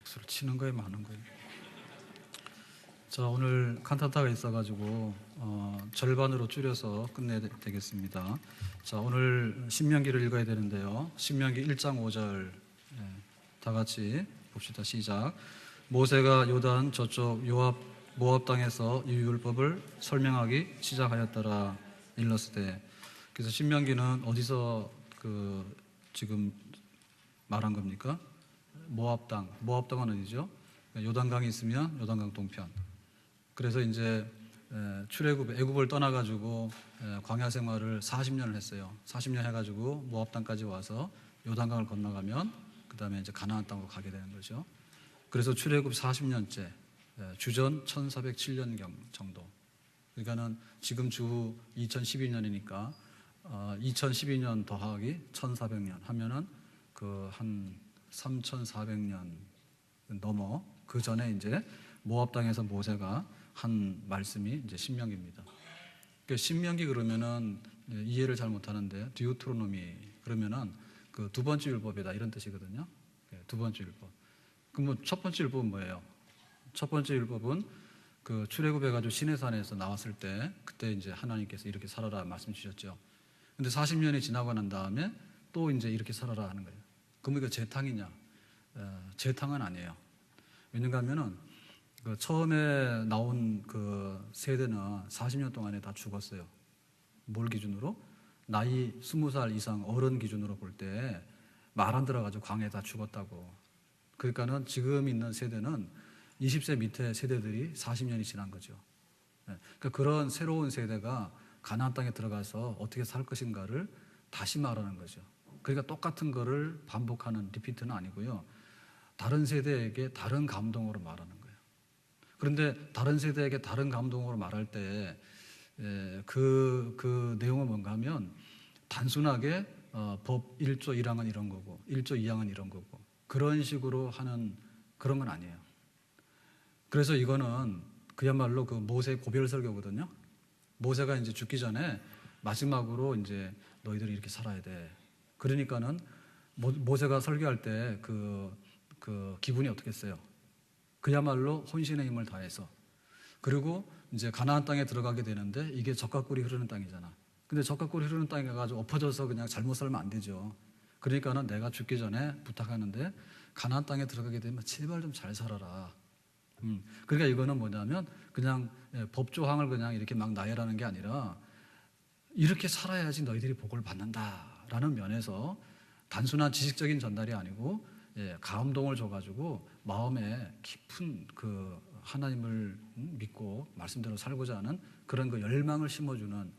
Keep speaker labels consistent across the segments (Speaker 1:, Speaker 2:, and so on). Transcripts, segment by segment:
Speaker 1: 박수를 치는 거예요, 마는 거예요? 자, 오늘 칸타타가 있어가지고 절반으로 줄여서 끝내야 되겠습니다. 자, 오늘 신명기를 읽어야 되는데요. 신명기 1장 5절 다 같이 봅시다. 시작. 모세가 요단 저쪽 모압 땅에서 이 율법을 설명하기 시작하였더라. 일러스되. 그래서 신명기는 어디서 지금 말한 겁니까? 모압 땅은 어디죠? 요단강이 있으면 요단강 동편. 그래서 이제 애굽을 떠나가지고 광야 생활을 40년을 했어요. 40년 해가지고 모압 땅까지 와서 요단강을 건너가면 그 다음에 이제 가나안 땅으로 가게 되는 거죠. 그래서 출애굽 40년째, 주전 1407년경 정도. 그러니까는 지금 주 2012년이니까 2012년 더하기 1400년 하면은 한 3400년 넘어 그 전에 이제 모압 땅에서 모세가 한 말씀이 이제 신명기입니다. 그러니까 신명기 그러면은 이해를 잘 못하는데 디우트로노미 그러면은 그 두 번째 율법이다 이런 뜻이거든요. 두 번째 율법. 그럼 첫 번째 율법은 뭐예요? 첫 번째 율법은 그 출애굽해가지고 시내산에서 나왔을 때 그때 이제 하나님께서 이렇게 살아라 말씀 주셨죠. 근데 40년이 지나고 난 다음에 또 이제 이렇게 살아라 하는 거예요. 그럼 이거 재탕이냐? 재탕은 아니에요. 왜냐가 하면은 그 처음에 나온 그 세대는 40년 동안에 다 죽었어요. 뭘 기준으로? 나이 20살 이상 어른 기준으로 볼 때 말 안 들어가지고 광야에 다 죽었다고. 그러니까는 지금 있는 세대는 20세 밑에 세대들이 40년이 지난 거죠. 그러니까 그런 새로운 세대가 가나안 땅에 들어가서 어떻게 살 것인가를 다시 말하는 거죠. 그러니까 똑같은 거를 반복하는 리피트는 아니고요. 다른 세대에게 다른 감동으로 말하는 거예요. 그런데 다른 세대에게 다른 감동으로 말할 때 그 내용은 뭔가 하면 단순하게 법 1조 1항은 이런 거고 1조 2항은 이런 거고 그런 식으로 하는 그런 건 아니에요. 그래서 이거는 그야말로 그 모세의 고별 설교거든요. 모세가 이제 죽기 전에 마지막으로 이제 너희들이 이렇게 살아야 돼. 그러니까는 모세가 설교할 때 그 기분이 어떻겠어요? 그야말로 혼신의 힘을 다해서. 그리고 이제 가나안 땅에 들어가게 되는데 이게 젖과 꿀이 흐르는 땅이잖아. 근데 젖과 꿀이 흐르는 땅에 가가지고 엎어져서 그냥 잘못 살면 안 되죠. 그러니까는 내가 죽기 전에 부탁하는데 가나안 땅에 들어가게 되면 제발 좀 잘 살아라. 그러니까 이거는 뭐냐면 그냥 법조항을 그냥 이렇게 막 나열하는 게 아니라 이렇게 살아야지 너희들이 복을 받는다라는 면에서 단순한 지식적인 전달이 아니고 감동을 줘가지고 마음에 깊은 그 하나님을 믿고 말씀대로 살고자 하는 그런 그 열망을 심어주는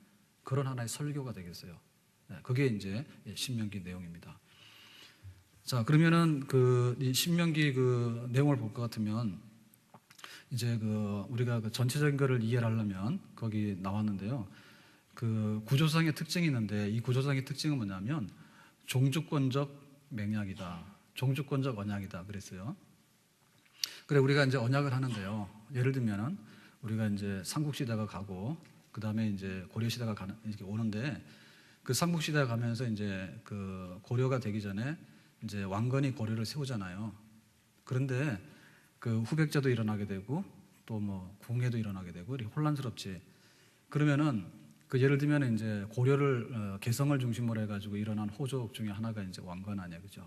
Speaker 1: 그런 하나의 설교가 되겠어요. 그게 이제 신명기 내용입니다. 자, 그러면은 이 신명기 그 내용을 볼 것 같으면 이제 우리가 그 전체적인 거를 이해를 하려면 거기 나왔는데요. 그 구조상의 특징이 있는데 이 구조상의 특징은 뭐냐면 종주권적 맹약이다. 종주권적 언약이다. 그랬어요. 그래, 우리가 이제 언약을 하는데요. 예를 들면은 우리가 이제 삼국시대가 가고 그 다음에 이제 고려시대가 이렇게 오는데 그 삼국시대가 가면서 이제 그 고려가 되기 전에 이제 왕건이 고려를 세우잖아요. 그런데 그 후백제도 일어나게 되고 또 뭐 궁예도 일어나게 되고 이렇게 혼란스럽지. 그러면은 그 예를 들면 이제 고려를 개성을 중심으로 해가지고 일어난 호족 중에 하나가 이제 왕건 아니야, 그죠?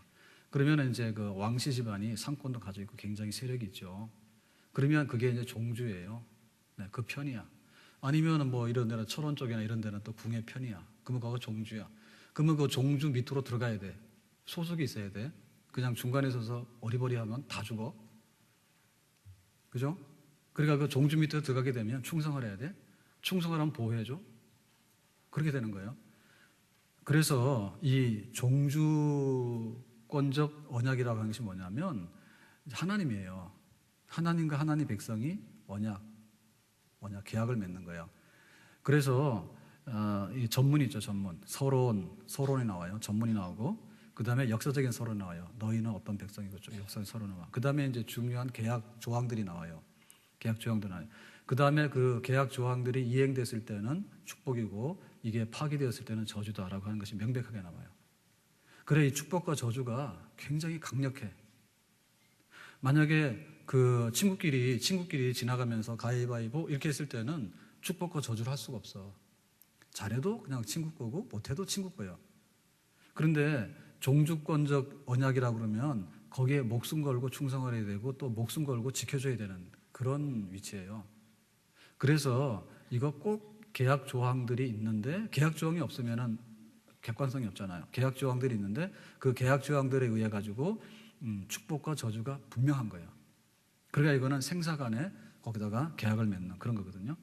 Speaker 1: 그러면 이제 그 왕씨 집안이 상권도 가지고 있고 굉장히 세력이 있죠. 그러면 그게 이제 종주예요. 네, 그 편이야. 아니면은 뭐 이런 데는 철원 쪽이나 이런 데는 또 궁의 편이야. 그러면 그거 종주야. 그러면 그 종주 밑으로 들어가야 돼. 소속이 있어야 돼. 그냥 중간에 서서 어리버리하면 다 죽어. 그죠? 그러니까 그 종주 밑으로 들어가게 되면 충성을 해야 돼. 충성을 하면 보호해줘. 그렇게 되는 거예요. 그래서 이 종주권적 언약이라고 하는 것이 뭐냐면 하나님이에요. 하나님과 하나님 백성이 언약, 계약을 맺는 거예요. 그래서 이 전문이 있죠, 전문. 서론이 나와요. 전문이 나오고 그 다음에 역사적인 서론이 나와요. 너희는 어떤 백성이고 역사적인 서론이 나와. 그 다음에 이제 중요한 계약 조항들이 나와요. 계약 조항도 나와요. 그 다음에 그 계약 조항들이 이행됐을 때는 축복이고 이게 파기되었을 때는 저주다라고 하는 것이 명백하게 나와요. 그래, 이 축복과 저주가 굉장히 강력해. 만약에 그 친구끼리 지나가면서 가위바위보 이렇게 했을 때는 축복과 저주를 할 수가 없어. 잘해도 그냥 친구 거고 못해도 친구 거예요. 그런데 종주권적 언약이라고 그러면 거기에 목숨 걸고 충성을 해야 되고 또 목숨 걸고 지켜줘야 되는 그런 위치예요. 그래서 이거 꼭 계약 조항들이 있는데, 계약 조항이 없으면은 객관성이 없잖아요. 계약 조항들이 있는데 그 계약 조항들에 의해 가지고 축복과 저주가 분명한 거예요. 그러니까 이거는 생사 간에 거기다가 계약을 맺는 그런 거거든요.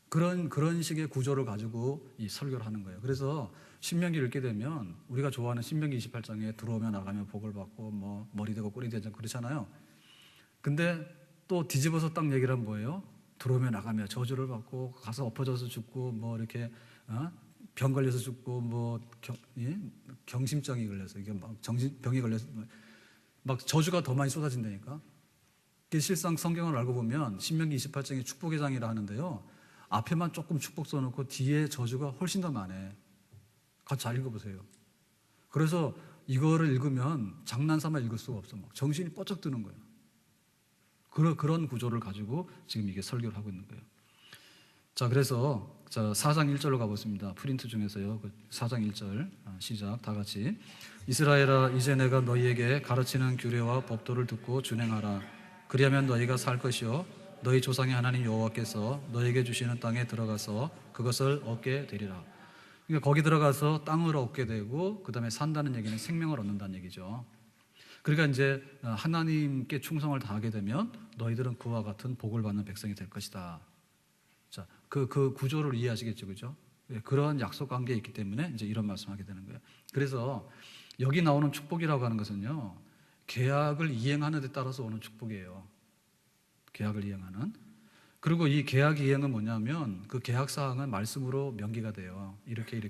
Speaker 1: 그런 식의 구조를 가지고 이 설교를 하는 거예요. 그래서 신명기 읽게 되면 우리가 좋아하는 신명기 28장에 들어오면 나가면 복을 받고 뭐 머리 되고 꼬리 되고 그렇잖아요. 근데 또 뒤집어서 딱 얘기를 하면 뭐예요? 들어오면 나가면 저주를 받고 가서 엎어져서 죽고 뭐 이렇게 병 걸려서 죽고 뭐 경심병이 걸려서 이게 막 정신병이 걸려서 막 저주가 더 많이 쏟아진다니까. 실상 성경을 알고 보면 신명기 28장이 축복의 장이라 하는데요. 앞에만 조금 축복 써놓고 뒤에 저주가 훨씬 더 많아요. 같이 잘 읽어보세요. 그래서 이거를 읽으면 장난삼아 읽을 수가 없어. 막 정신이 뻗쩍 드는 거예요. 그런 구조를 가지고 지금 이게 설교를 하고 있는 거예요. 자, 그래서 4장 1절로 가보겠습니다. 프린트 중에서요. 4장 1절 시작. 다 같이. 이스라엘아, 이제 내가 너희에게 가르치는 규례와 법도를 듣고 준행하라. 그리하면 너희가 살 것이요 너희 조상의 하나님 여호와께서 너희에게 주시는 땅에 들어가서 그것을 얻게 되리라. 그러니까 거기 들어가서 땅을 얻게 되고 그 다음에 산다는 얘기는 생명을 얻는다는 얘기죠. 그러니까 이제 하나님께 충성을 다하게 되면 너희들은 그와 같은 복을 받는 백성이 될 것이다. 자, 그 구조를 이해하시겠죠, 그죠? 그런 약속 관계에 있기 때문에 이제 이런 말씀하게 되는 거예요. 그래서 여기 나오는 축복이라고 하는 것은요, 계약을 이행하는 데 따라서 오는 축복이에요. 계약을 이행하는. 그리고 이 계약 이행은 뭐냐면 그 계약 사항은 말씀으로 명기가 돼요. 이렇게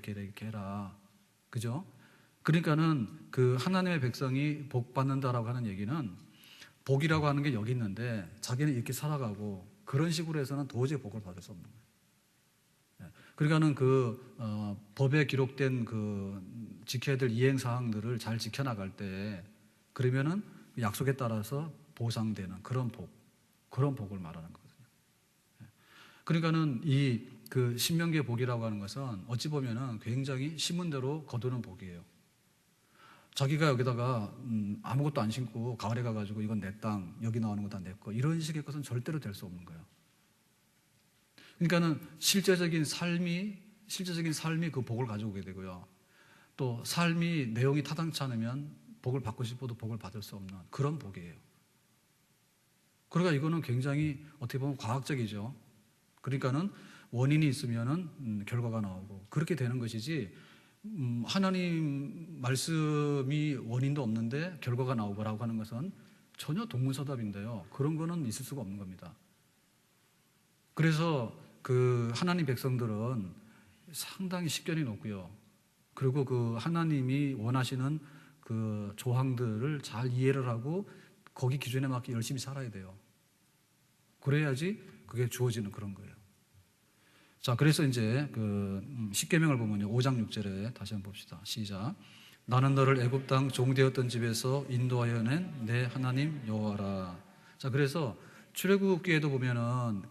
Speaker 1: 해라, 그죠? 그러니까는 그 하나님의 백성이 복 받는다라고 하는 얘기는 복이라고 하는 게 여기 있는데 자기는 이렇게 살아가고 그런 식으로 해서는 도저히 복을 받을 수 없는 거예요. 그러니까는 법에 기록된 지켜야 될 이행 사항들을 잘 지켜나갈 때 그러면은 약속에 따라서 보상되는 그런 복을 말하는 거거든요. 그러니까는 신명기의 복이라고 하는 것은 어찌 보면은 굉장히 심은 대로 거두는 복이에요. 자기가 여기다가 아무것도 안 심고 가을에 가가지고 이건 내 땅, 여기 나오는 거 다 내 거, 이런 식의 것은 절대로 될 수 없는 거예요. 그러니까는 실제적인 삶이 그 복을 가져오게 되고요. 또 삶이 내용이 타당치 않으면 복을 받고 싶어도 복을 받을 수 없는 그런 복이에요. 그러니까 이거는 굉장히 어떻게 보면 과학적이죠. 그러니까는 원인이 있으면은 결과가 나오고 그렇게 되는 것이지. 하나님 말씀이 원인도 없는데 결과가 나오고라고 하는 것은 전혀 동문서답인데요. 그런 거는 있을 수가 없는 겁니다. 그래서 하나님 백성들은 상당히 식견이 높고요. 그리고 하나님이 원하시는 조항들을 잘 이해를 하고 거기 기준에 맞게 열심히 살아야 돼요. 그래야지 그게 주어지는 그런 거예요. 자, 그래서 이제 십계명을 보면요, 5장 6절에 다시 한번 봅시다. 시작. 나는 너를 애굽 땅 종되었던 집에서 인도하여 낸 내 하나님 여호와라. 자, 그래서 출애굽기에도 보면은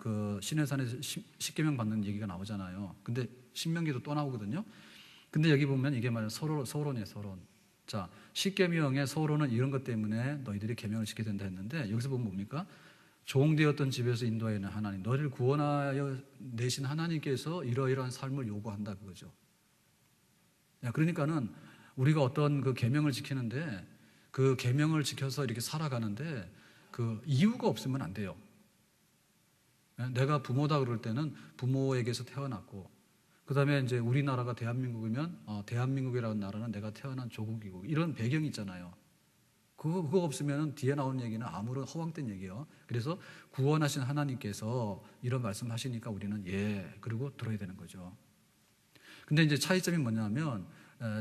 Speaker 1: 시내산에서 십계명 받는 얘기가 나오잖아요. 근데 신명기도 또 나오거든요. 근데 여기 보면 이게 말이야 서론이에요, 서론. 자, 십계명의 서론은 이런 것 때문에 너희들이 계명을 지켜야 된다 했는데 여기서 보면 뭡니까? 종되었던 집에서 인도하여 낸 하나님, 너를 구원하여 내신 하나님께서 이러이러한 삶을 요구한다 그거죠. 그러니까는 우리가 어떤 계명을 지키는데 그 계명을 지켜서 이렇게 살아가는데 이유가 없으면 안 돼요. 내가 부모다 그럴 때는 부모에게서 태어났고, 그 다음에 이제 우리나라가 대한민국이면 대한민국이라는 나라는 내가 태어난 조국이고 이런 배경이 있잖아요. 그거 없으면 뒤에 나오는 얘기는 아무런 허황된 얘기예요. 그래서 구원하신 하나님께서 이런 말씀 하시니까 우리는 그리고 들어야 되는 거죠. 근데 이제 차이점이 뭐냐면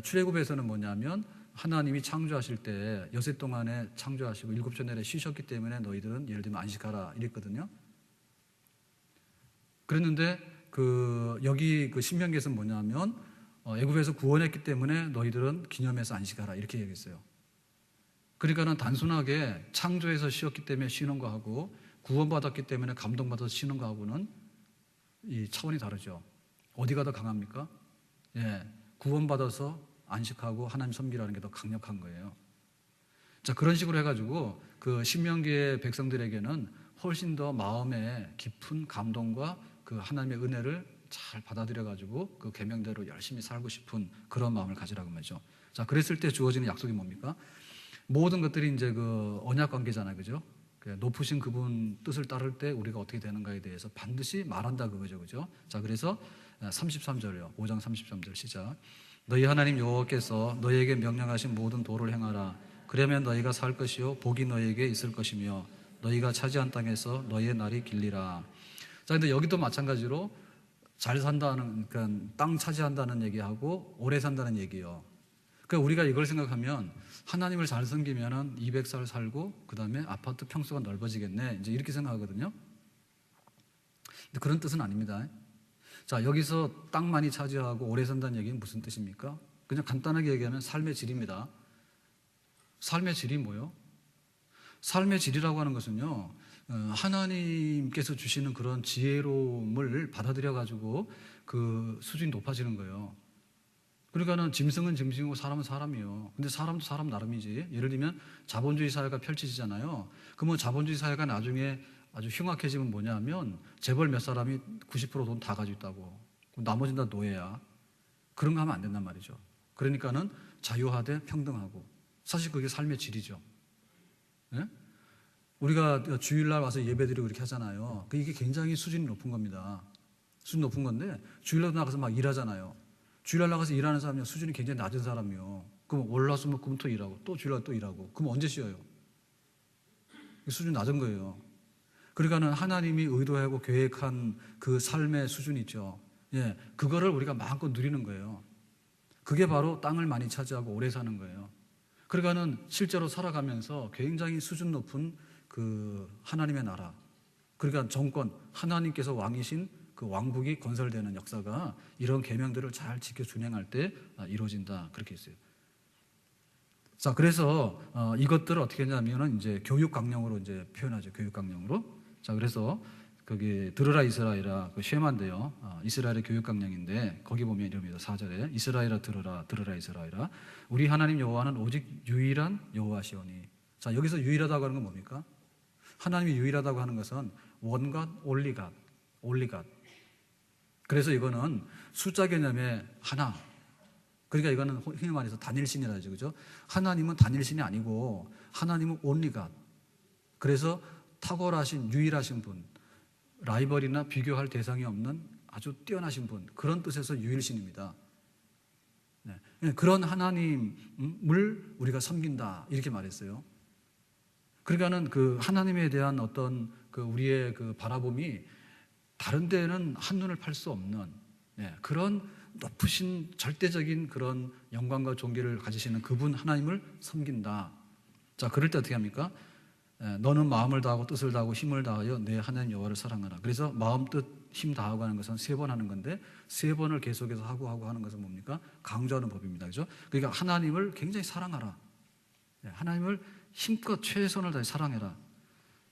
Speaker 1: 출애굽에서는 뭐냐면 하나님이 창조하실 때 여섯 동안에 창조하시고 일곱째 날에 쉬셨기 때문에 너희들은 예를 들면 안식하라 이랬거든요. 그랬는데 여기 신명기에서는 뭐냐면 애굽에서 구원했기 때문에 너희들은 기념해서 안식하라 이렇게 얘기했어요. 그러니까는 단순하게 창조해서 쉬었기 때문에 쉬는 거하고 구원받았기 때문에 감동받아서 쉬는 거하고는 이 차원이 다르죠. 어디가 더 강합니까? 예, 구원받아서 안식하고 하나님 섬기라는 게 더 강력한 거예요. 자, 그런 식으로 해가지고 그 신명기의 백성들에게는 훨씬 더 마음에 깊은 감동과 그 하나님의 은혜를 잘 받아들여가지고 그 계명대로 열심히 살고 싶은 그런 마음을 가지라고 말이죠. 자, 그랬을 때 주어지는 약속이 뭡니까? 모든 것들이 이제 그 언약 관계잖아요, 그죠? 높으신 그분 뜻을 따를 때 우리가 어떻게 되는가에 대해서 반드시 말한다 그거죠, 그죠? 자, 그래서 33절이요. 5장 33절 시작. 너희 하나님 여호와께서 너희에게 명령하신 모든 도를 행하라. 그러면 너희가 살 것이요 복이 너희에게 있을 것이며 너희가 차지한 땅에서 너희의 날이 길리라. 자, 근데 여기도 마찬가지로 잘 산다는, 그러니까 땅 차지한다는 얘기하고 오래 산다는 얘기예요. 그러니까 우리가 이걸 생각하면 하나님을 잘 섬기면은 200살 살고 그 다음에 아파트 평수가 넓어지겠네, 이제 이렇게 생각하거든요. 근데 그런 뜻은 아닙니다. 자, 여기서 땅 많이 차지하고 오래 산다는 얘기는 무슨 뜻입니까? 그냥 간단하게 얘기하면 삶의 질입니다. 삶의 질이 뭐예요? 삶의 질이라고 하는 것은요, 하나님께서 주시는 그런 지혜로움을 받아들여 가지고 그 수준이 높아지는 거예요. 그러니까는 짐승은 짐승이고 사람은 사람이에요. 근데 사람도 사람 나름이지. 예를 들면 자본주의 사회가 펼쳐지잖아요. 그러면 자본주의 사회가 나중에 아주 흉악해지면 뭐냐면 재벌 몇 사람이 90% 돈 다 가지고 있다고. 그럼 나머지는 다 노예야. 그런 거 하면 안 된단 말이죠. 그러니까는 자유하되 평등하고. 사실 그게 삶의 질이죠. 예? 우리가 주일날 와서 예배드리고 이렇게 하잖아요. 이게 굉장히 수준이 높은 겁니다. 수준이 높은 건데 주일날 나가서 막 일하잖아요. 주일날 나가서 일하는 사람이 수준이 굉장히 낮은 사람이요. 그럼 월화수목금토 일하고 또 주일날 또 일하고 그럼 언제 쉬어요? 수준이 낮은 거예요. 그러니까는 하나님이 의도하고 계획한 그 삶의 수준이 있죠. 예, 그거를 우리가 마음껏 누리는 거예요. 그게 바로 땅을 많이 차지하고 오래 사는 거예요. 그러니까는 실제로 살아가면서 굉장히 수준 높은 그 하나님의 나라, 그러니까 정권, 하나님께서 왕이신 그 왕국이 건설되는 역사가 이런 계명들을 잘 지켜 준행할 때 이루어진다, 그렇게 했어요. 자, 그래서 이것들을 어떻게 했냐면은 이제 교육 강령으로 이제 표현하죠. 교육 강령으로. 자, 그래서 거기 들으라 이스라엘아, 그 쉐마인데요. 이스라엘의 교육 강령인데 거기 보면 이럽니다. 4절에 이스라엘아 들으라, 들으라 이스라엘아, 우리 하나님 여호와는 오직 유일한 여호와시오니. 자, 여기서 유일하다고 하는 건 뭡니까? 하나님이 유일하다고 하는 것은 원갓 올리갓, 올리갓. 그래서 이거는 숫자 개념의 하나. 그러니까 이거는 흔히 말해서 단일신이라죠, 그죠? 하나님은 단일신이 아니고 하나님은 온리갓. 그래서 탁월하신 유일하신 분, 라이벌이나 비교할 대상이 없는 아주 뛰어나신 분, 그런 뜻에서 유일신입니다. 네. 그런 하나님을 우리가 섬긴다, 이렇게 말했어요. 그러니까는 그 하나님에 대한 어떤 그 우리의 그 바라봄이 다른 데는 한눈을 팔 수 없는, 그런 높으신 절대적인 그런 영광과 존귀를 가지시는 그분 하나님을 섬긴다. 자, 그럴 때 어떻게 합니까? 너는 마음을 다하고 뜻을 다하고 힘을 다하여 내 하나님 여호와를 사랑하라. 그래서 마음, 뜻, 힘 다하고 하는 것은 3번 하는 건데 3번을 계속해서 하고 하는 것은 뭡니까? 강조하는 법입니다. 그죠? 그러니까 하나님을 굉장히 사랑하라. 하나님을 힘껏 최선을 다해 사랑해라.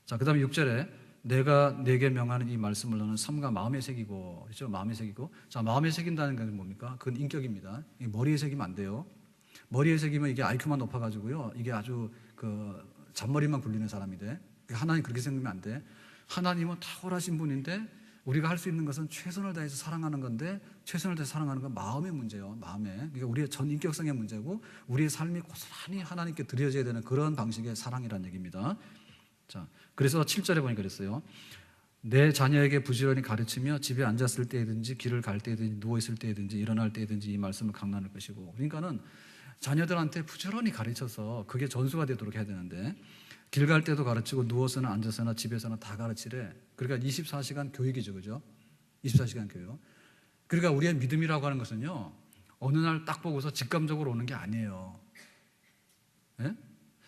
Speaker 1: 자, 그 다음에 6절에 내가 내게 명하는 이 말씀을 너는 삼가 마음에 새기고, 그렇죠? 마음에 새기고. 자, 마음에 새긴다는 건 뭡니까? 그건 인격입니다. 머리에 새기면 안 돼요. 머리에 새기면 이게 IQ만 높아가지고요, 이게 아주 그 잔머리만 굴리는 사람이 돼. 하나님 그렇게 생각하면 안 돼. 하나님은 탁월하신 분인데 우리가 할 수 있는 것은 최선을 다해서 사랑하는 건데, 최선을 다해서 사랑하는 건 마음의 문제예요. 마음에. 그러니까 우리의 전 인격성의 문제고 우리의 삶이 고스란히 하나님께 드려져야 되는 그런 방식의 사랑이라는 얘기입니다. 자, 그래서 7절에 보니까 그랬어요. 내 자녀에게 부지런히 가르치며 집에 앉았을 때든지 길을 갈 때든지 누워있을 때든지 일어날 때든지 이 말씀을 강론할 것이고. 그러니까는 자녀들한테 부지런히 가르쳐서 그게 전수가 되도록 해야 되는데, 길 갈 때도 가르치고 누워서나 앉아서나 집에서나 다 가르치래. 그러니까 24시간 교육이죠, 그죠? 24시간 교육. 그러니까 우리의 믿음이라고 하는 것은요, 어느 날 딱 보고서 직감적으로 오는 게 아니에요. 예?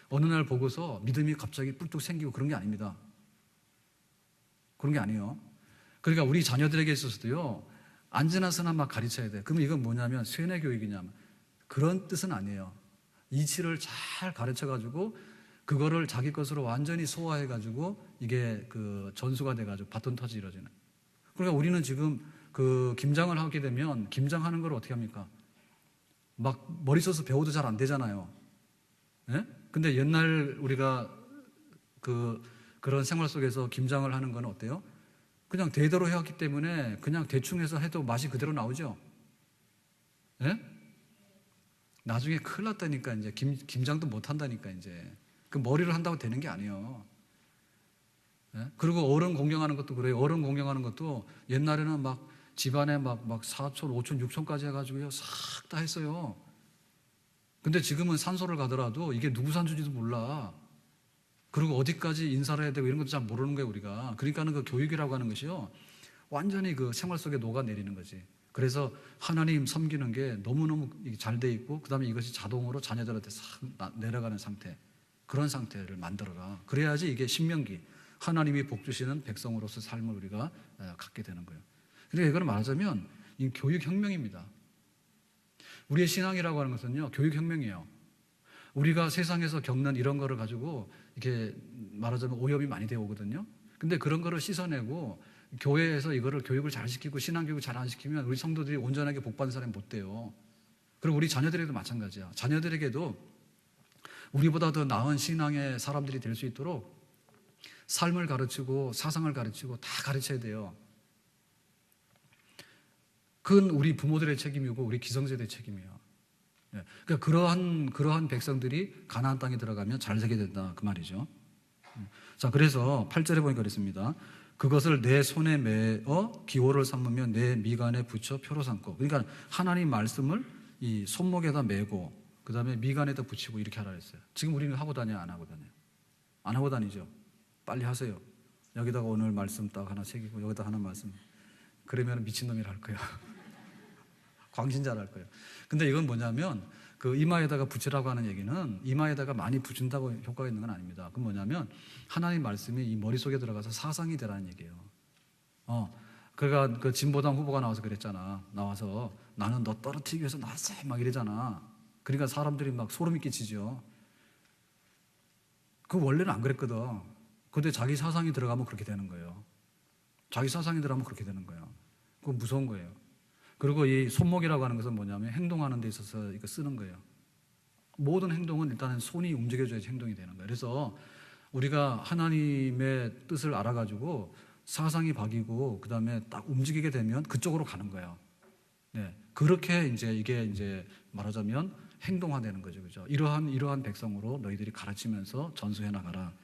Speaker 1: 어느 날 보고서 믿음이 갑자기 뿔뚝 생기고 그런 게 아닙니다. 그런 게 아니에요. 그러니까 우리 자녀들에게 있어서도요, 앉으나 서나 막 가르쳐야 돼. 그러면 이건 뭐냐면 쇠뇌 교육이냐, 그런 뜻은 아니에요. 이치를 잘 가르쳐 가지고 그거를 자기 것으로 완전히 소화해 가지고 이게 그 전수가 돼 가지고 바톤 터치 이루어지는. 그러니까 우리는 지금 그 김장을 하게 되면 김장하는 걸 어떻게 합니까? 막 머리 써서 배워도 잘 안 되잖아요. 예? 근데 옛날 우리가 그런 생활 속에서 김장을 하는 건 어때요? 그냥 대대로 해왔기 때문에 그냥 대충 해서 해도 맛이 그대로 나오죠. 예? 나중에 큰일 났다니까 이제 김장도 못 한다니까 이제 그 머리를 한다고 되는 게 아니에요. 예? 그리고 어른 공경하는 것도 그래요. 어른 공경하는 것도 옛날에는 막 집안에 막 4촌, 5촌, 6촌까지 해가지고요 싹 다 했어요. 근데 지금은 산소를 가더라도 이게 누구 산소인지도 몰라. 그리고 어디까지 인사를 해야 되고 이런 것도 잘 모르는 거예요 우리가. 그러니까는 그 교육이라고 하는 것이요 완전히 그 생활 속에 녹아내리는 거지. 그래서 하나님 섬기는 게 너무너무 잘 돼 있고 그 다음에 이것이 자동으로 자녀들한테 싹 내려가는 상태, 그런 상태를 만들어가. 그래야지 이게 신명기 하나님이 복 주시는 백성으로서 삶을 우리가 갖게 되는 거예요. 그러니까 이걸 말하자면 이 교육혁명입니다. 우리의 신앙이라고 하는 것은요 교육혁명이에요. 우리가 세상에서 겪는 이런 거를 가지고 이렇게 말하자면 오염이 많이 되어 오거든요. 근데 그런 거를 씻어내고 교회에서 이거를 교육을 잘 시키고 신앙교육을 잘 안 시키면 우리 성도들이 온전하게 복받는 사람이 못 돼요. 그리고 우리 자녀들에게도 마찬가지야. 자녀들에게도 우리보다 더 나은 신앙의 사람들이 될 수 있도록 삶을 가르치고 사상을 가르치고 다 가르쳐야 돼요. 그건 우리 부모들의 책임이고 우리 기성세대의 책임이에요. 그러니까 그러한 백성들이 가나안 땅에 들어가면 잘 살게 된다 그 말이죠. 자, 그래서 8절에 보니까 그랬습니다. 그것을 내 손에 매어 기호를 삼으며 내 미간에 붙여 표로 삼고. 그러니까 하나님 말씀을 이 손목에다 매고 그 다음에 미간에다 붙이고 이렇게 하라 했어요. 지금 우리는 하고 다녀요, 안 하고 다녀요? 안 하고 다니죠. 빨리 하세요. 여기다가 오늘 말씀 딱 하나 새기고 여기다 하나 말씀. 그러면 미친놈이라 할 거예요. 광신자라 할 거예요. 근데 이건 뭐냐면 그 이마에다가 붙이라고 하는 얘기는 이마에다가 많이 붙인다고 효과가 있는 건 아닙니다. 그건 뭐냐면 하나님 말씀이 이 머릿속에 들어가서 사상이 되라는 얘기예요. 그러니까 그 진보당 후보가 나와서 그랬잖아. 나와서 나는 너 떨어뜨리기 위해서 나왔어 막 이러잖아. 그러니까 사람들이 막 소름이 끼치죠. 그 원래는 안 그랬거든. 근데 자기 사상이 들어가면 그렇게 되는 거예요. 자기 사상이 들어가면 그렇게 되는 거예요. 그건 무서운 거예요. 그리고 이 손목이라고 하는 것은 뭐냐면 행동하는 데 있어서 이거 쓰는 거예요. 모든 행동은 일단은 손이 움직여줘야지 행동이 되는 거예요. 그래서 우리가 하나님의 뜻을 알아가지고 사상이 바뀌고 그 다음에 딱 움직이게 되면 그쪽으로 가는 거예요. 네, 그렇게 이게 이제 말하자면 행동화되는 거죠, 그죠? 이러한 백성으로 너희들이 가르치면서 전수해 나가라.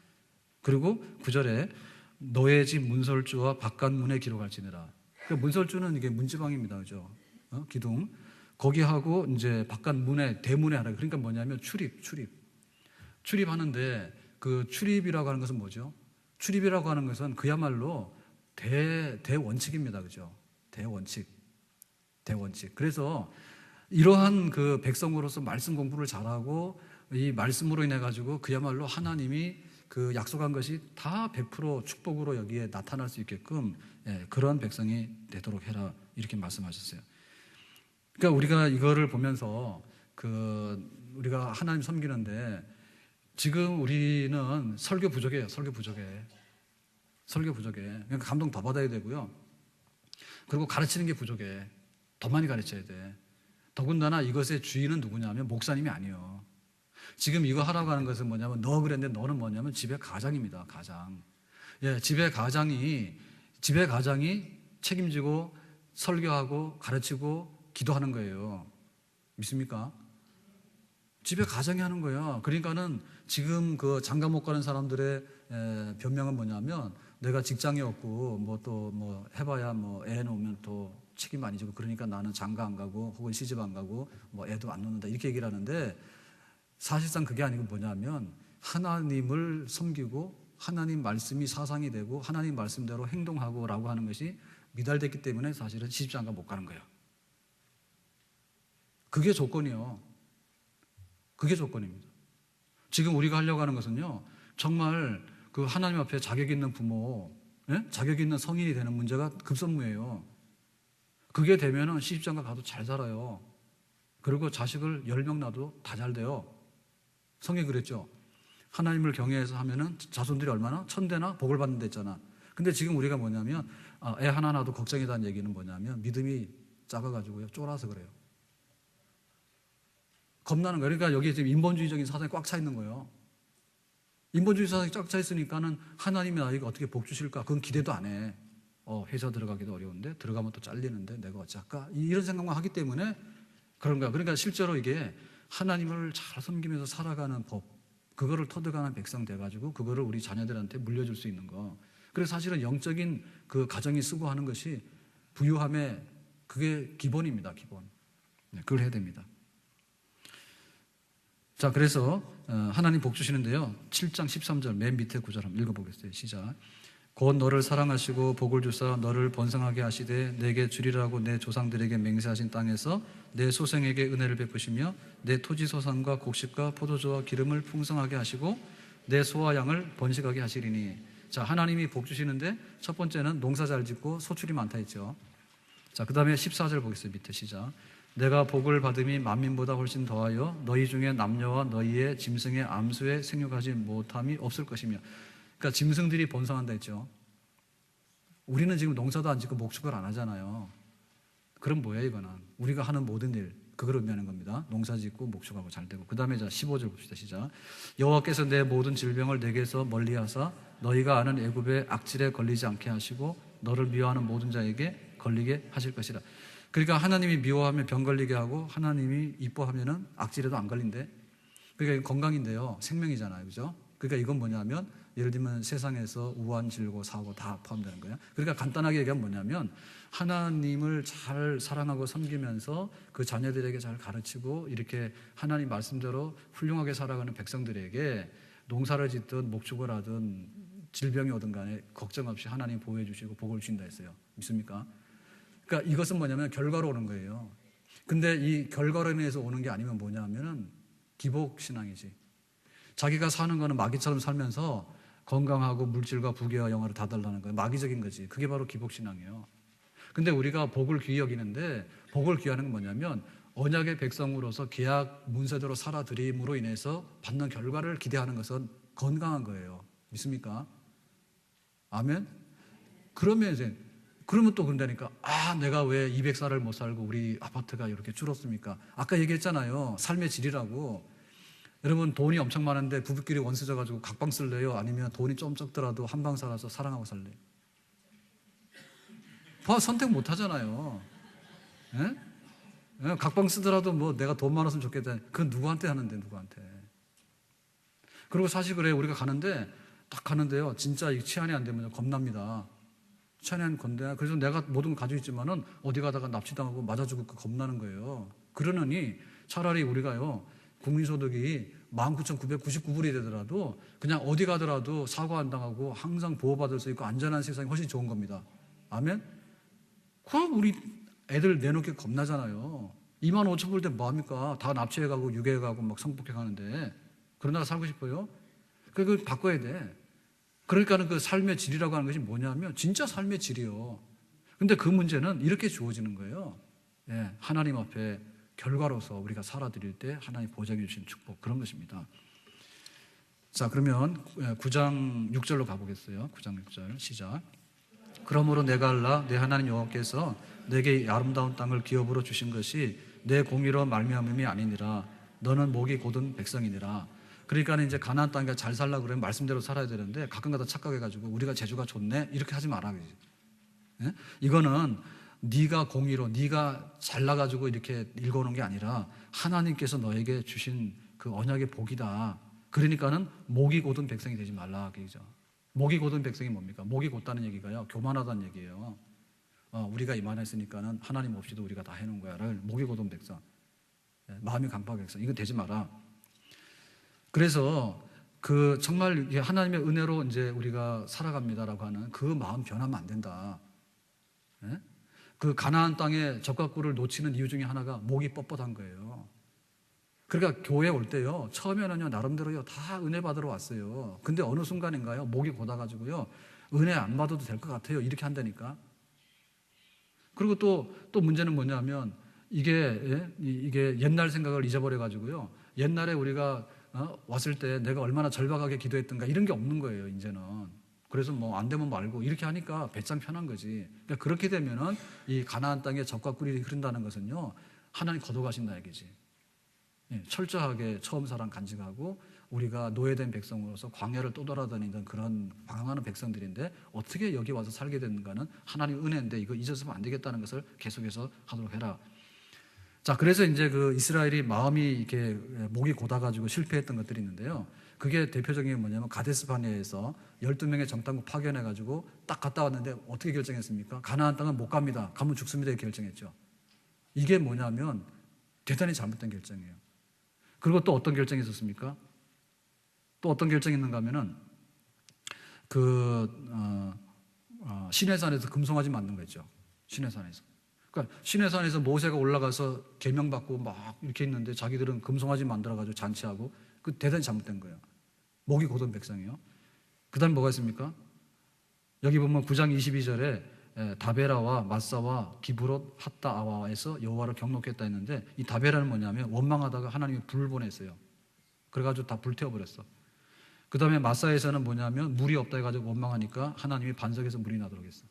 Speaker 1: 그리고 9절에 너의 집 문설주와 바깥문에 기록할지니라. 그러니까 문설주는 이게 문지방입니다, 그죠? 기둥. 거기하고 이제 바깥문에 대문에 하라. 그러니까 뭐냐면 출입하는데 그 출입이라고 하는 것은 뭐죠? 출입이라고 하는 것은 그야말로 대원칙입니다, 그죠? 대원칙. 그래서 이러한 그 백성으로서 말씀 공부를 잘하고 이 말씀으로 인해 가지고 그야말로 하나님이 그 약속한 것이 다 100% 축복으로 여기에 나타날 수 있게끔 그런 백성이 되도록 해라 이렇게 말씀하셨어요. 그러니까 우리가 이거를 보면서 우리가 하나님 섬기는데 지금 우리는 설교 부족해요. 설교 부족해. 그러니까 감동 더 받아야 되고요. 그리고 가르치는 게 부족해. 더 많이 가르쳐야 돼. 더군다나 이것의 주인은 누구냐면 목사님이 아니에요. 지금 이거 하라고 하는 것은 뭐냐면 너 그랬는데 너는 뭐냐면 집의 가장입니다. 가장. 집의 가장이 책임지고 설교하고 가르치고 기도하는 거예요. 믿습니까? 집에 가장이 하는 거야. 그러니까는 지금 그 장가 못 가는 사람들의 변명은 뭐냐면 내가 직장이 없고 뭐 해봐야 뭐 애 놓으면 또 책임 안 지고 그러니까 나는 장가 안 가고 혹은 시집 안 가고 뭐 애도 안 놓는다 이렇게 얘기를 하는데 사실상 그게 아니고 뭐냐면 하나님을 섬기고 하나님 말씀이 사상이 되고 하나님 말씀대로 행동하고 라고 하는 것이 미달됐기 때문에 사실은 시집장가 못 가는 거예요. 그게 조건이요. 그게 조건입니다. 지금 우리가 하려고 하는 것은요, 정말 그 하나님 앞에 자격 있는 부모, 자격 있는 성인이 되는 문제가 급선무예요. 그게 되면은 시집장가 가도 잘 살아요. 그리고 자식을 10명 낳아도 다 잘 돼요. 성경이 그랬죠. 하나님을 경외해서 하면은 자손들이 얼마나 천대나 복을 받는다 했잖아. 근데 지금 우리가 뭐냐면 애 하나 낳아도 걱정이라는 얘기는 뭐냐면 믿음이 작아가지고요, 쫄아서 그래요. 겁나는 거예요. 그러니까 여기에 지금 인본주의적인 사상이 꽉 차 있는 거예요. 인본주의 사상이 꽉 차 있으니까는 하나님이 나에게 어떻게 복 주실까? 그건 기대도 안 해. 회사 들어가기도 어려운데 들어가면 또 잘리는데 내가 어찌할까? 이런 생각만 하기 때문에 그런 거야. 그러니까 실제로 이게 하나님을 잘 섬기면서 살아가는 법, 그거를 터득하는 백성 돼가지고 그거를 우리 자녀들한테 물려줄 수 있는 거. 그래서 사실은 영적인 그 가정이 수고하는 것이 부유함의 그게 기본입니다. 기본. 네, 그걸 해야 됩니다. 자, 그래서 하나님 복 주시는데요. 7장 13절 맨 밑에 구절 한번 읽어보겠어요. 시작. 곧 너를 사랑하시고 복을 주사 너를 번성하게 하시되 내게 주리라고 내 조상들에게 맹세하신 땅에서 내 소생에게 은혜를 베푸시며 내 토지 소산과 곡식과 포도주와 기름을 풍성하게 하시고 내 소와 양을 번식하게 하시리니. 자, 하나님이 복 주시는데 첫 번째는 농사 잘 짓고 소출이 많다 했죠. 자, 그 다음에 14절 보겠습니다. 밑에 시작. 내가 복을 받음이 만민보다 훨씬 더하여 너희 중에 남녀와 너희의 짐승의 암수에 생육하지 못함이 없을 것이며. 그러니까 짐승들이 번성한다 했죠. 우리는 지금 농사도 안 짓고 목축을 안 하잖아요. 그럼 뭐예요 이거는? 우리가 하는 모든 일, 그걸 의미하는 겁니다. 농사 짓고 목축하고 잘 되고. 그 다음에 자 15절 봅시다. 시작. 여호와께서 내 모든 질병을 내게서 멀리하사 너희가 아는 애굽의 악질에 걸리지 않게 하시고 너를 미워하는 모든 자에게 걸리게 하실 것이라. 그러니까 하나님이 미워하면 병 걸리게 하고 하나님이 이뻐하면은 악질에도 안 걸린대. 그러니까 건강인데요, 생명이잖아요, 그죠? 그러니까 이건 뭐냐면 예를 들면 세상에서 우한, 질고, 사고 다 포함되는 거예요. 그러니까 간단하게 얘기하면 뭐냐면 하나님을 잘 사랑하고 섬기면서 그 자녀들에게 잘 가르치고 이렇게 하나님 말씀대로 훌륭하게 살아가는 백성들에게 농사를 짓든 목축을 하든 질병이 오든 간에 걱정 없이 하나님 보호해 주시고 복을 주신다 했어요. 믿습니까? 그러니까 이것은 뭐냐면 결과로 오는 거예요. 근데 이 결과로 인해서 오는 게 아니면 뭐냐면은 기복신앙이지. 자기가 사는 거는 마귀처럼 살면서 건강하고 물질과 부귀와 영화를 다 달라는 거예요. 마귀적인 거지. 그게 바로 기복신앙이에요. 근데 우리가 복을 귀히 여기는데 복을 귀하는 건 뭐냐면 언약의 백성으로서 계약 문세대로 살아들임으로 인해서 받는 결과를 기대하는 것은 건강한 거예요. 믿습니까? 아멘? 그러면 또 그런다니까. 내가 왜 200살을 못 살고 우리 아파트가 이렇게 줄었습니까? 아까 얘기했잖아요. 삶의 질이라고. 여러분 돈이 엄청 많은데 부부끼리 원수져가지고 각방 쓸래요? 아니면 돈이 좀 적더라도 한방 살아서 사랑하고 살래요? 선택 못 하잖아요. 예? 각방 쓰더라도 뭐 내가 돈 많았으면 좋겠다. 그건 누구한테 하는데, 누구한테. 그리고 사실 그래요. 우리가 가는데 딱 가는데요. 진짜 이 치안이 안 되면 겁납니다. 치안이 안 건데. 그래서 내가 모든 걸 가지고 있지만은 어디 가다가 납치당하고 맞아 죽을 거 겁나는 거예요. 그러느니 차라리 우리가요. 국민소득이 19,999불이 되더라도 그냥 어디 가더라도 사고 안 당하고 항상 보호받을 수 있고 안전한 세상이 훨씬 좋은 겁니다. 아멘? 그럼 우리 애들 내놓기 겁나잖아요. 25,000불 때 뭐합니까? 다 납치해가고 유괴해가고 막 성폭행하는데 그런 나라 살고 싶어요? 그걸 바꿔야 돼. 그러니까는 그 삶의 질이라고 하는 것이 뭐냐면 진짜 삶의 질이요. 근데 그 문제는 이렇게 주어지는 거예요. 예, 하나님 앞에 결과로서 우리가 살아드릴 때 하나님 보장해 주신 축복, 그런 것입니다. 자, 그러면 9장 6절로 가보겠어요. 9장 6절 시작. 그러므로 내가 알라 내 하나님 여호와께서 내게 아름다운 땅을 기업으로 주신 것이 내 공의로 말미암음이 아니니라. 너는 목이 곧은 백성이니라. 그러니까 이제 가나안 땅에 잘 살려고 그러면 말씀대로 살아야 되는데 가끔가다 착각해가지고 우리가 재주가 좋네 이렇게 하지 마라. 예? 이거는 네가 공의로 네가 잘나가지고 이렇게 읽어오는 게 아니라 하나님께서 너에게 주신 그 언약의 복이다. 그러니까는 목이 곧은 백성이 되지 말라. 그죠? 목이 곧은 백성이 뭡니까? 목이 곧다는 얘기가요. 교만하다는 얘기예요. 우리가 이만했으니까는 하나님 없이도 우리가 다 해놓은 거야를 목이 곧은 백성, 마음이 강팍한 백성, 이거 되지 마라. 그래서 그 정말 하나님의 은혜로 이제 우리가 살아갑니다라고 하는 그 마음 변하면 안 된다. 예? 그 가나안 땅에 적과꿀을 놓치는 이유 중에 하나가 목이 뻣뻣한 거예요. 그러니까 교회 올 때요, 처음에는요 나름대로요 다 은혜 받으러 왔어요. 근데 어느 순간인가요 목이 곧아가지고요 은혜 안 받아도 될 것 같아요 이렇게 한다니까. 그리고 또 문제는 뭐냐면 이게 옛날 생각을 잊어버려 가지고요 옛날에 우리가 왔을 때 내가 얼마나 절박하게 기도했던가 이런 게 없는 거예요, 이제는. 그래서 뭐 안 되면 말고 이렇게 하니까 배짱 편한 거지. 그러니까 그렇게 되면은 이 가나안 땅에 젖과 꿀이 흐른다는 것은요, 하나님 거둬가신다 얘기지. 예, 철저하게 처음 사랑 간직하고 우리가 노예된 백성으로서 광야를 또 돌아다니던 그런 방황하는 백성들인데 어떻게 여기 와서 살게 됐는가는 하나님 은혜인데 이거 잊어서는 안 되겠다는 것을 계속해서 하도록 해라. 자, 그래서 이제 그 이스라엘이 마음이 이렇게 목이 고다가지고 실패했던 것들이 있는데요. 그게 대표적인 게 뭐냐면 가데스 바네아에서 12명의 정탐국 파견해가지고 딱 갔다 왔는데 어떻게 결정했습니까? 가나안 땅은 못 갑니다. 가면 죽습니다. 이렇게 결정했죠. 이게 뭐냐면 대단히 잘못된 결정이에요. 그리고 또 어떤 결정이 있었습니까? 또 어떤 결정이 있는가 하면은 시내산에서 금송아지 만든 거죠. 시내산에서. 그러니까 시내산에서 모세가 올라가서 계명받고 막 이렇게 있는데 자기들은 금송아지 만들어가지고 잔치하고 그 대단히 잘못된 거예요. 목이 고든 백성이요. 그 다음에 뭐가 있습니까? 여기 보면 9장 22절에 다베라와 마사와 기브롯 핫다아와에서 여호와를 경록했다 했는데 이 다베라는 뭐냐면 원망하다가 하나님이 불을 보냈어요. 그래가지고 다 불태워버렸어. 그 다음에 마사에서는 뭐냐면 물이 없다 해가지고 원망하니까 하나님이 반석에서 물이 나도록 했어.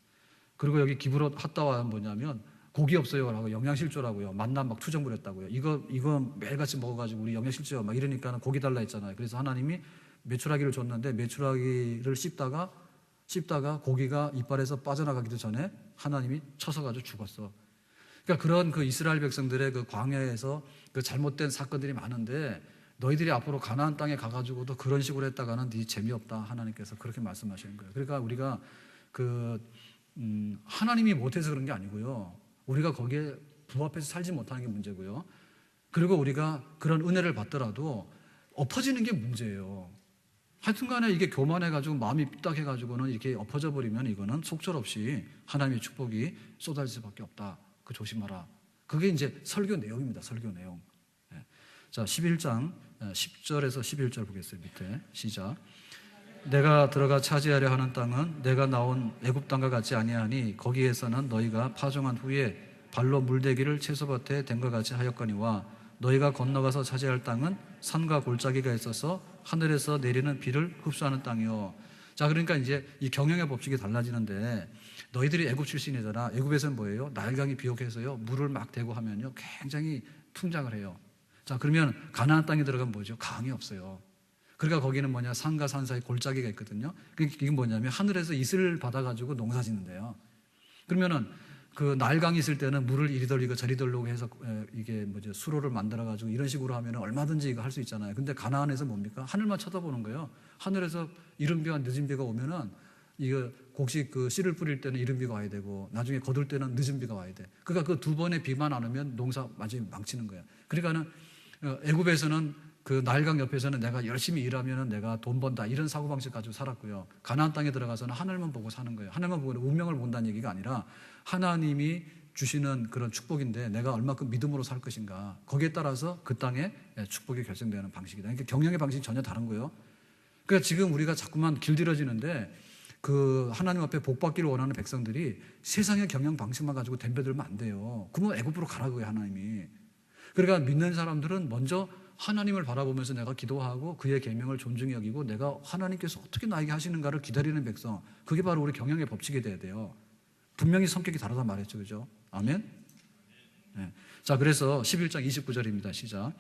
Speaker 1: 그리고 여기 기브롯 핫다와는 뭐냐면 고기 없어요 라고 영양실조라고요. 만나 막 투정 부렸다고요. 이거 매일같이 먹어가지고 우리 영양실조 막 이러니까 고기 달라 했잖아요. 그래서 하나님이 메추라기를 줬는데 메추라기를 씹다가 고기가 이빨에서 빠져나가기도 전에 하나님이 쳐서가지고 죽었어. 그러니까 그런 그 이스라엘 백성들의 그 광야에서 그 잘못된 사건들이 많은데 너희들이 앞으로 가나안 땅에 가가지고도 그런 식으로 했다가는 네 재미없다. 하나님께서 그렇게 말씀하시는 거예요. 그러니까 우리가 하나님이 못해서 그런 게 아니고요. 우리가 거기에 부합해서 살지 못하는 게 문제고요. 그리고 우리가 그런 은혜를 받더라도 엎어지는 게 문제예요. 하여튼간에 이게 교만해가지고 마음이 삐딱해가지고는 이렇게 엎어져 버리면 이거는 속절없이 하나님의 축복이 쏟아질 수밖에 없다. 그 조심하라. 그게 이제 설교 내용입니다. 설교 내용. 자, 11장 10절에서 11절 보겠어요. 밑에 시작. 내가 들어가 차지하려 하는 땅은 내가 나온 애굽 땅과 같지 아니하니 거기에서는 너희가 파종한 후에 발로 물대기를 채소밭에 댄 것 같이 하였거니와 너희가 건너가서 차지할 땅은 산과 골짜기가 있어서 하늘에서 내리는 비를 흡수하는 땅이요. 자, 그러니까 이제 이 경영의 법칙이 달라지는데 너희들이 애굽 출신이잖아. 애굽에서는 뭐예요? 나일강이 비옥해서요 물을 막 대고 하면요 굉장히 풍작을 해요. 자, 그러면 가나안 땅에 들어가면 뭐죠? 강이 없어요. 그러니까 거기는 뭐냐? 산과 산 사이 골짜기가 있거든요. 이게 뭐냐면 하늘에서 이슬을 받아가지고 농사 짓는데요. 그러면은 그 나일강이 있을 때는 물을 이리 돌리고 저리 돌리고 해서 이게 뭐죠? 수로를 만들어가지고 이런 식으로 하면은 얼마든지 이거 할 수 있잖아요. 근데 가나안에서 뭡니까? 하늘만 쳐다보는 거예요. 하늘에서 이른 비와 늦은 비가 오면은 이거 곡식 그 씨를 뿌릴 때는 이른 비가 와야 되고 나중에 거둘 때는 늦은 비가 와야 돼. 그러니까 그 두 번의 비만 안 오면 농사 완전히 망치는 거야. 그러니까는 애굽에서는 그 나일강 옆에서는 내가 열심히 일하면은 내가 돈 번다 이런 사고방식 가지고 살았고요. 가나안 땅에 들어가서는 하늘만 보고 사는 거예요. 하늘만 보고 운명을 본다는 얘기가 아니라 하나님이 주시는 그런 축복인데 내가 얼마큼 믿음으로 살 것인가 거기에 따라서 그 땅에 축복이 결정되는 방식이다. 그러니까 경영의 방식이 전혀 다른 거예요. 그러니까 지금 우리가 자꾸만 길들여지는데 그 하나님 앞에 복 받기를 원하는 백성들이 세상의 경영 방식만 가지고 덤벼들면 안 돼요. 그러면 애굽으로 가라고요 하나님이. 그러니까 믿는 사람들은 먼저 하나님을 바라보면서 내가 기도하고 그의 계명을 존중히 여기고 내가 하나님께서 어떻게 나에게 하시는가를 기다리는 백성, 그게 바로 우리 경영의 법칙이 돼야 돼요. 분명히 성격이 다르다 말했죠. 그죠? 아멘? 네. 자, 그래서 11장 29절입니다. 시작.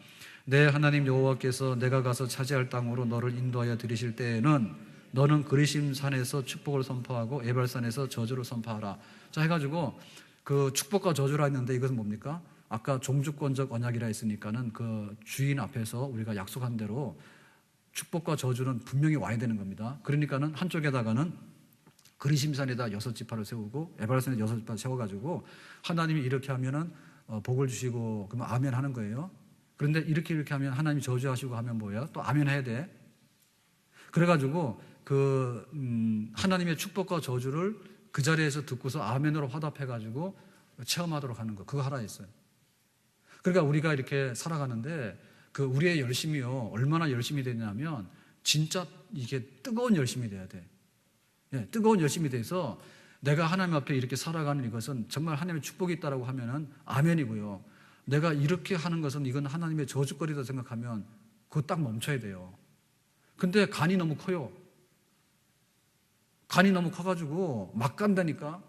Speaker 1: 내 하나님 여호와께서 내가 가서 차지할 땅으로 너를 인도하여 들이실 때에는 너는 그리심 산에서 축복을 선포하고 에발산에서 저주를 선포하라. 자, 해가지고 그 축복과 저주라 했는데 이것은 뭡니까? 아까 종주권적 언약이라 했으니까는 그 주인 앞에서 우리가 약속한 대로 축복과 저주는 분명히 와야 되는 겁니다. 그러니까는 한쪽에다가는 그리심산에다 6지파를 세우고 에발산에 6지파를 세워가지고 하나님이 이렇게 하면은 복을 주시고 그러면 아멘 하는 거예요. 그런데 이렇게 하면 하나님이 저주하시고 하면 뭐예요? 또 아멘 해야 돼. 그래가지고 하나님의 축복과 저주를 그 자리에서 듣고서 아멘으로 화답해가지고 체험하도록 하는 거. 그거 하라 했어요. 그러니까 우리가 이렇게 살아가는데 그 우리의 열심이요 얼마나 열심히 되냐면 진짜 이게 뜨거운 열심이 돼야 돼. 예, 뜨거운 열심이 돼서 내가 하나님 앞에 이렇게 살아가는 이것은 정말 하나님의 축복이 있다라고 하면은 아멘이고요. 내가 이렇게 하는 것은 이건 하나님의 저주거리다 생각하면 그거 딱 멈춰야 돼요. 근데 간이 너무 커요. 간이 너무 커가지고 막 간다니까.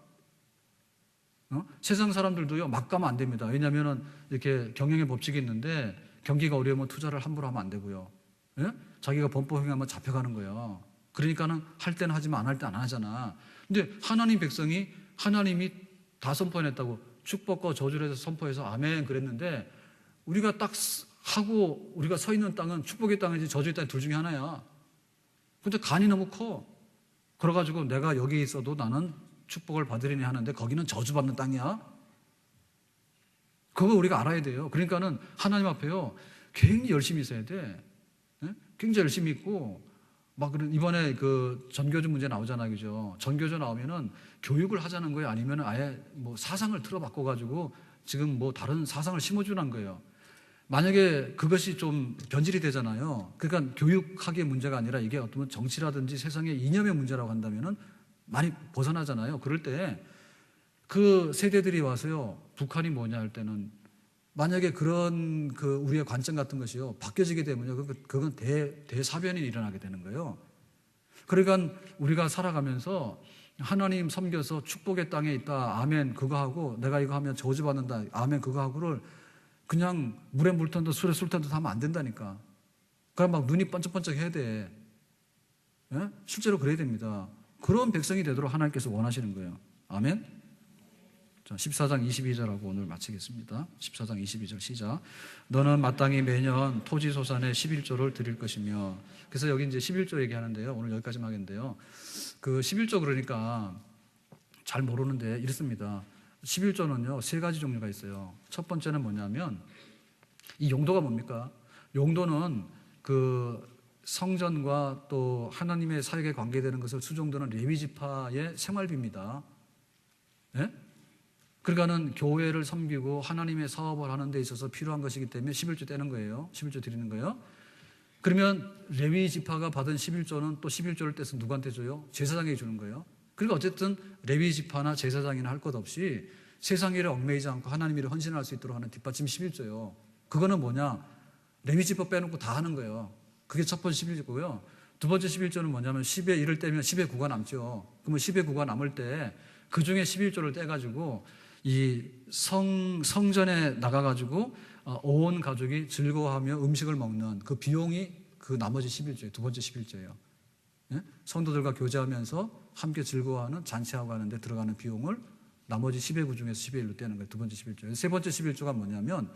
Speaker 1: 세상 사람들도요, 막 가면 안 됩니다. 왜냐하면 이렇게 경영의 법칙이 있는데 경기가 어려우면 투자를 함부로 하면 안 되고요. 예? 자기가 범법행위하면 잡혀가는 거예요. 그러니까는 할 때는 하지만 안 할 때 안 하잖아. 근데 하나님 백성이 하나님이 다 선포해냈다고 축복과 저주를 해서 선포해서 아멘 그랬는데 우리가 딱 하고 우리가 서 있는 땅은 축복의 땅이지 저주의 땅 둘 중에 하나야. 근데 간이 너무 커. 그래가지고 내가 여기 있어도 나는 축복을 받으리니 하는데 거기는 저주받는 땅이야. 그거 우리가 알아야 돼요. 그러니까는 하나님 앞에요 굉장히 열심히 있어야 돼. 네? 굉장히 열심히 있고 막 이번에 그 전교조 문제 나오잖아요, 그죠? 전교조 나오면은 교육을 하자는 거예요, 아니면 아예 뭐 사상을 틀어 바꿔가지고 지금 뭐 다른 사상을 심어주는 거예요. 만약에 그것이 좀 변질이 되잖아요. 그러니까 교육학의 문제가 아니라 이게 어떤 정치라든지 세상의 이념의 문제라고 한다면은 많이 벗어나잖아요. 그럴 때 그 세대들이 와서요, 북한이 뭐냐 할 때는 만약에 그런 그 우리의 관점 같은 것이요, 바뀌어지게 되면요, 그건 대사변이 일어나게 되는 거예요. 그러니까 우리가 살아가면서 하나님 섬겨서 축복의 땅에 있다, 아멘, 그거 하고 내가 이거 하면 저주받는다, 아멘, 그거 하고를 그냥 물에 물 턴다, 술에 술 턴다 하면 안 된다니까. 그럼 막 눈이 번쩍번쩍 해야 돼. 예? 실제로 그래야 됩니다. 그런 백성이 되도록 하나님께서 원하시는 거예요. 아멘. 자, 14장 22절하고 오늘 마치겠습니다. 14장 22절 시작. 너는 마땅히 매년 토지 소산의 11조를 드릴 것이며. 그래서 여기 이제 11조 얘기하는데요. 오늘 여기까지만 하겠는데요. 그 11조 그러니까 잘 모르는데 이렇습니다. 11조는요, 세 가지 종류가 있어요. 첫 번째는 뭐냐면 이 용도가 뭡니까? 용도는 그 성전과 또 하나님의 사역에 관계되는 것을 수종드는 레위 지파의 생활비입니다. 예? 그러니까는 교회를 섬기고 하나님의 사업을 하는 데 있어서 필요한 것이기 때문에 11조 떼는 거예요. 11조 드리는 거예요. 그러면 레위 지파가 받은 11조는 또 11조를 떼서 누구한테 줘요? 제사장에게 주는 거예요. 그러니까 어쨌든 레위 지파나 제사장이나 할 것 없이 세상 일에 얽매이지 않고 하나님 일에 헌신할 수 있도록 하는 뒷받침 11조예요. 그거는 뭐냐? 레위 지파 빼놓고 다 하는 거예요. 그게 첫 번째 11조고요. 두 번째 11조는 뭐냐면 10의 1을 떼면 10의 9가 남죠. 그러면 10의 9가 남을 때 그 중에 11조를 떼가지고 이 성전에 나가가지고 온 가족이 즐거워하며 음식을 먹는 그 비용이 그 나머지 11조예요. 두 번째 11조예요. 예? 성도들과 교제하면서 함께 즐거워하는 잔치하고 하는데 들어가는 비용을 나머지 10의 9 중에서 10의 1로 떼는 거예요. 두 번째 11조. 세 번째 11조가 뭐냐면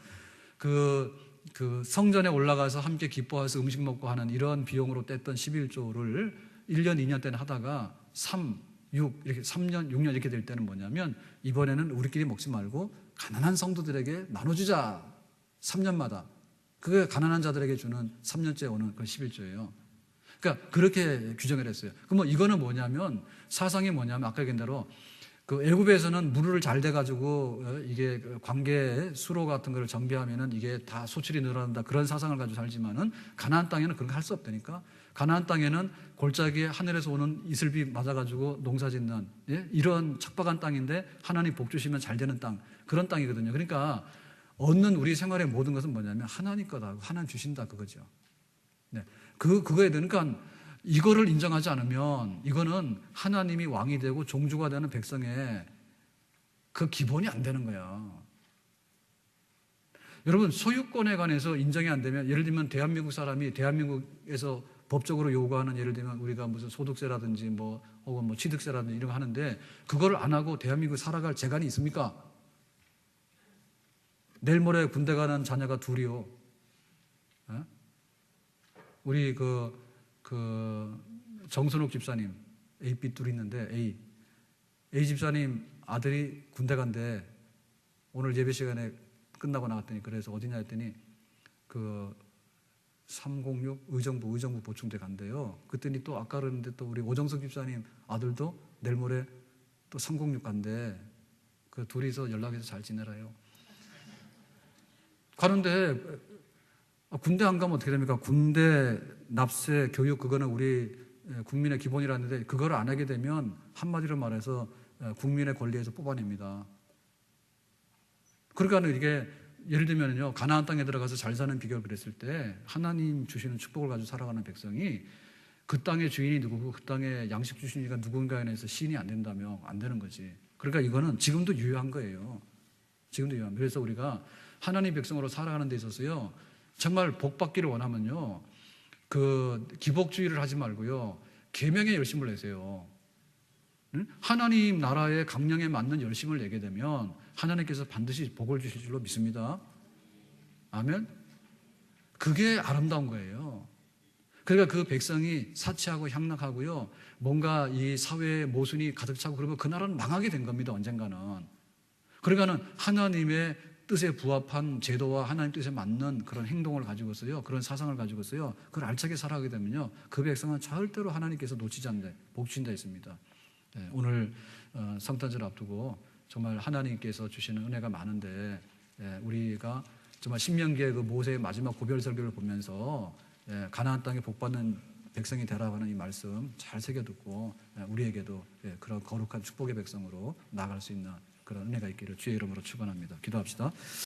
Speaker 1: 그 성전에 올라가서 함께 기뻐해서 음식 먹고 하는 이런 비용으로 뗐던 11조를 1년, 2년 때는 하다가 3, 6, 이렇게 3년, 6년 이렇게 될 때는 뭐냐면 이번에는 우리끼리 먹지 말고 가난한 성도들에게 나눠주자. 3년마다. 그게 가난한 자들에게 주는 3년째 오는 그 11조예요. 그러니까 그렇게 규정을 했어요. 그럼 이거는 뭐냐면 사상이 뭐냐면 아까 얘기한 대로 그 애굽에서는 물을 잘 돼가지고 이게 관계 수로 같은 거를 정비하면은 이게 다 소출이 늘어난다 그런 사상을 가지고 살지만은 가나안 땅에는 그런 거 할 수 없다니까. 가나안 땅에는 골짜기에 하늘에서 오는 이슬비 맞아가지고 농사짓는 이런 척박한 땅인데 하나님 복 주시면 잘 되는 땅 그런 땅이거든요. 그러니까 얻는 우리 생활의 모든 것은 뭐냐면 하나님 거다. 하나님 주신다 그거죠. 네, 그거에 그러니까 이거를 인정하지 않으면 이거는 하나님이 왕이 되고 종주가 되는 백성의 그 기본이 안 되는 거야. 여러분 소유권에 관해서 인정이 안 되면 예를 들면 대한민국 사람이 대한민국에서 법적으로 요구하는 예를 들면 우리가 무슨 소득세라든지 뭐 혹은 뭐 취득세라든지 이런 거 하는데 그거를 안 하고 대한민국 살아갈 재간이 있습니까? 내일 모레 군대 가는 자녀가 둘이요. 에? 우리 정선욱 집사님 A, B 둘이 있는데 A 집사님 아들이 군대 간대. 오늘 예배 시간에 끝나고 나갔더니 그래서 어디냐 했더니 그 306 의정부 보충대 간대요. 그랬더니 또 아까 그러는데 또 우리 오정석 집사님 아들도 내일 모레 또 306 간대. 그 둘이서 연락해서 잘 지내라요. 가는데 군대 안 가면 어떻게 됩니까? 군대, 납세, 교육 그거는 우리 국민의 기본이라는데 그거를 안 하게 되면 한마디로 말해서 국민의 권리에서 뽑아냅니다. 그러니까 이게 예를 들면요, 가나안 땅에 들어가서 잘 사는 비결 그랬을 때 하나님 주시는 축복을 가지고 살아가는 백성이 그 땅의 주인이 누구고 그 땅의 양식 주신 이가 누군가에 대해서 시인이 안 된다면 안 되는 거지. 그러니까 이거는 지금도 유효한 거예요. 지금도 유효한. 그래서 우리가 하나님 백성으로 살아가는 데 있어서요, 정말 복 받기를 원하면요, 그 기복주의를 하지 말고요, 계명에 열심을 내세요. 하나님 나라의 강령에 맞는 열심을 내게 되면 하나님께서 반드시 복을 주실 줄로 믿습니다. 아멘. 그게 아름다운 거예요. 그러니까 그 백성이 사치하고 향락하고요, 뭔가 이 사회의 모순이 가득 차고 그러면 그 나라는 망하게 된 겁니다, 언젠가는. 그러니까는 하나님의 뜻에 부합한 제도와 하나님 뜻에 맞는 그런 행동을 가지고서요, 그런 사상을 가지고서요, 그걸 알차게 살아가게 되면요, 그 백성은 절대로 하나님께서 놓치지 않는다, 복 주신다 했습니다. 오늘 성탄절 앞두고 정말 하나님께서 주시는 은혜가 많은데, 우리가 정말 신명기의 그 모세의 마지막 고별 설교를 보면서 가나안 땅에 복받는 백성이 되라고 하는 이 말씀 잘 새겨듣고 우리에게도 그런 거룩한 축복의 백성으로 나아갈 수 있는 그런 은혜가 있기를 주의 이름으로 축원합니다. 기도합시다.